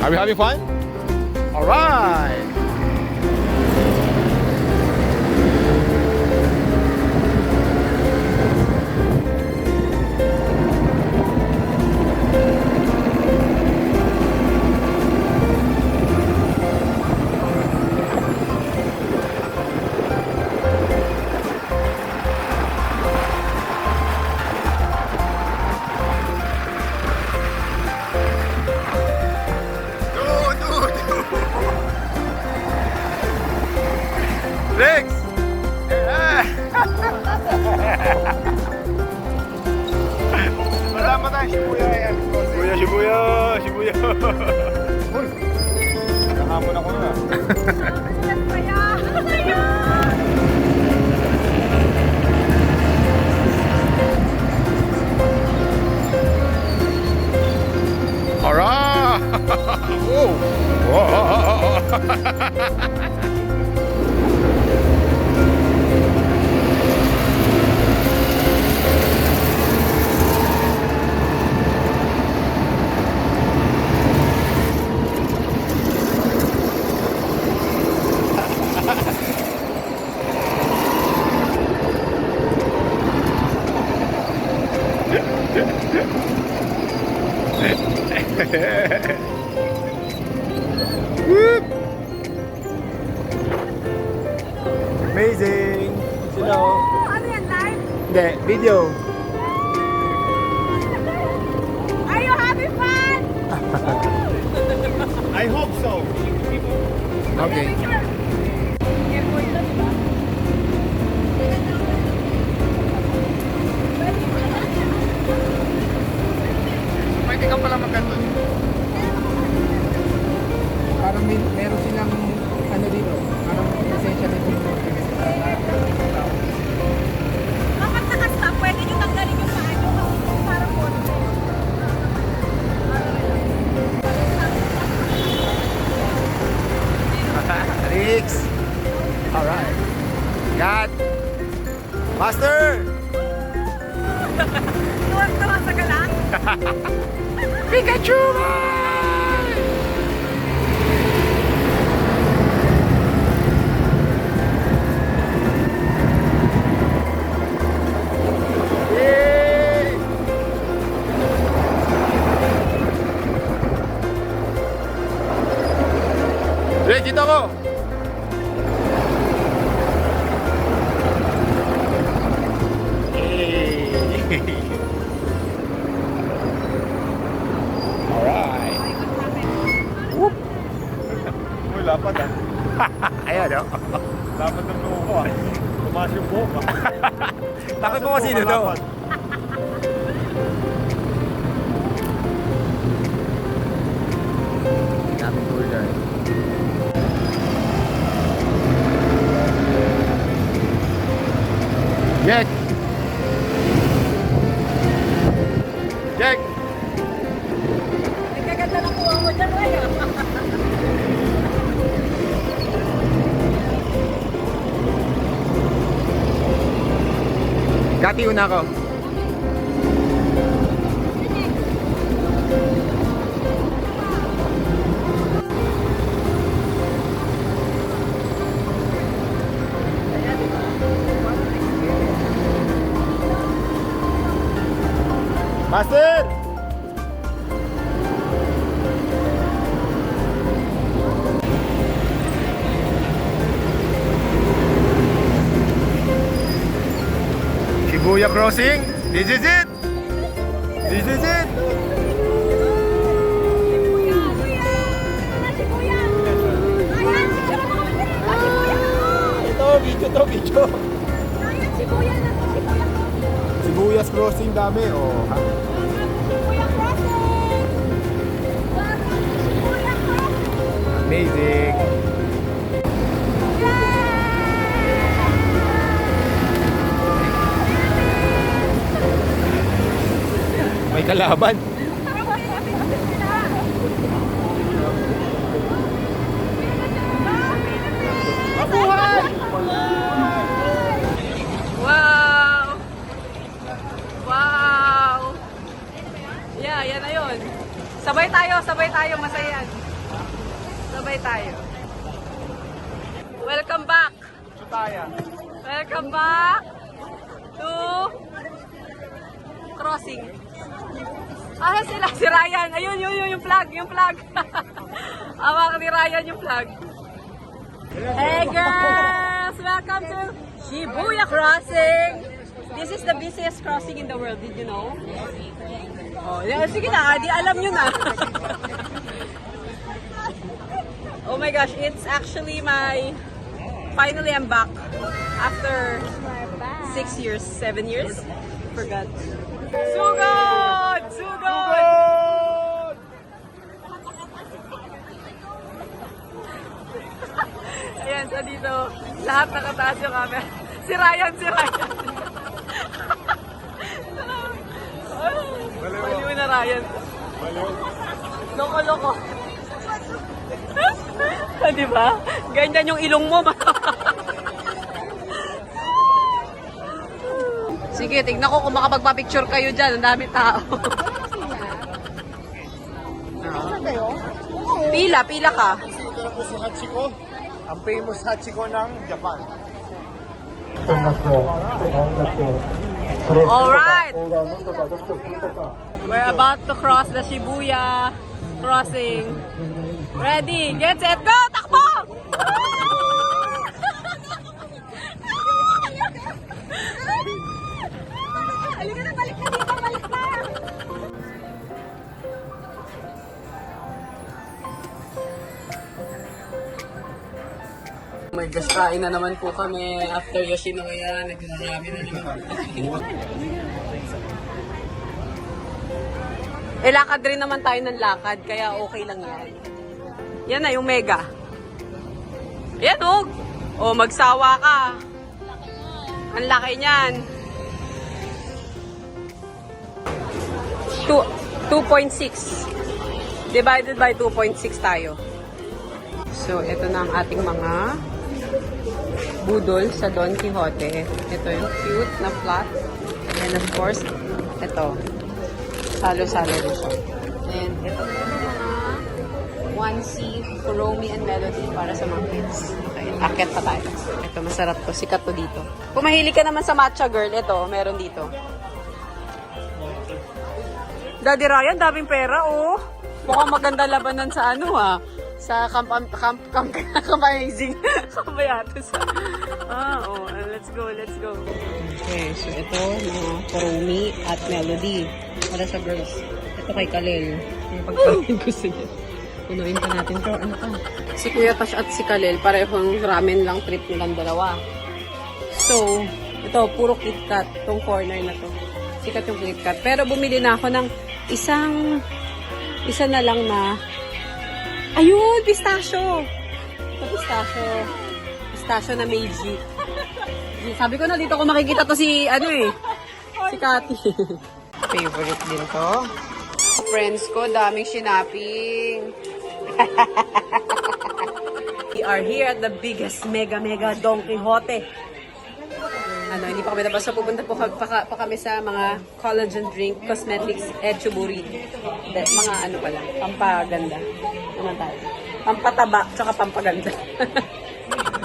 Are we having fun? All right. Rex! Madama tayo, Shibuya yan. Shibuya. Uy! Nakahamon ako na. Alright! Whoop! Amazing! Sino? Ano yan, live? Hindi, video. Are you having fun? I hope so. Okay. Pwede ka pala magkanto. Parang meron silang ano dito, parang essential dito. Kapag nakastop, pwede nyo tanggalin yung paa nyo kasi parang photo. Rix! Alright. Got! Master! Tuwag-tuwag sa galang. Pikachu! Yay! Rix, dito ako! Alright. Whoop. Uy, lapad ah. Ayan o. Lapad ng buho ko ah. Tumaas yung buho ka. Takot mo kasi dito. Daming tour guide. Jack! Jack! Ang kaganda ng kuha mo dyan, Raya. Kati, una ko. Master! Shibuya Crossing. This is it. This is it. Kuya! Kuya! Ano si Kuya? Ayan, si Kuya! Ito, video. Ayan, si Kuya na to, si Kuya. Sibuyas Crossing dami. Oh, ha? Kuya Crossing! Kuya Crossing! Amazing. May kalaban. Wow! Wow! Yeah, yan na yun. Sabay tayo, masaya yan. Sabay tayo. Welcome back! Welcome back to crossing. Ah, sila, si Ryan. Ayun, yung flag. Awak ni Ryan yung flag. Hey girls! Welcome to Shibuya Crossing! This is the busiest crossing in the world, did you know? Oh, sige na, di alam nyo na. Oh my gosh, it's actually finally I'm back after 6 years, 7 years. Forgot. Sugod! Ayan, so dito, lahat nakataas yung camera. Si Ryan. Baliw na Ryan. Loko. Diba? Ganyan yung ilong mo. Sige, tignan ko kung makapagpa-picture kayo dyan. Ang dami tao. Pila ka. Ito po si Hachiko. Ang famous Hachiko ng Japan. Alright! We're about to cross the Shibuya crossing. Ready, get set, go! Takbo! Halika na, balik na! Oh my gosh, kain na naman po kami. After Yoshinoya, nagkarami na naman. Lakad rin naman tayo ng lakad, kaya okay lang yan. Yan na, yung mega. Yan, magsawa ka. Ang laki niyan. 2.6. Divided by 2.6 tayo. So, ito na ang ating mga budol sa Don Quixote. Ito yung cute na flat. And of course, ito. Salo-salo rin siya. And ito na mga 1C, Kuromi and Melody para sa mga kids. Okay, akit pa tayo. Ito, masarap to. Sikat to dito. Kung mahilig ka naman sa matcha girl, ito, meron dito. Daddy Ryan, daming pera, oh. Mukhang maganda labanan sa sa Amazing. Kampayatos. Let's go. Okay, so ito, mga Kuromi at Melody. Para sa girls. Ito kay Kalel. Yung pagkain ko sa niya. Punuin pa natin to. Ano ka? Si Kuya Tash at si Kalel, parehong ramen lang trip nilang dalawa. So, ito, puro KitKat. Itong corner na to. Sikat yung KitKat. Pero bumili na ako ng isa na lang na ayun, pistachio. Ito, pistachio na Meiji. Sabi ko na, dito ko makikita to si Cathy. Favorite din to. Friends ko, daming shinaping. We are here at the biggest mega Don Quixote. Hindi pa kami tapos. So, pupunta po pa kami sa mga collagen drink, cosmetics, chuburi. Mga pala, pampaganda. Naman tayo. Pampataba, tsaka pampaganda.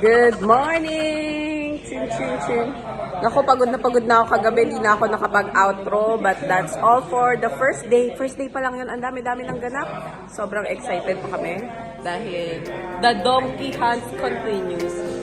Good morning! Chin. Naku, pagod na ako kagabi. Hindi na ako nakapag-outro. But that's all for the first day. First day pa lang yun. Ang dami-dami ng ganap. Sobrang excited pa kami. Dahil the donkey hunt continues.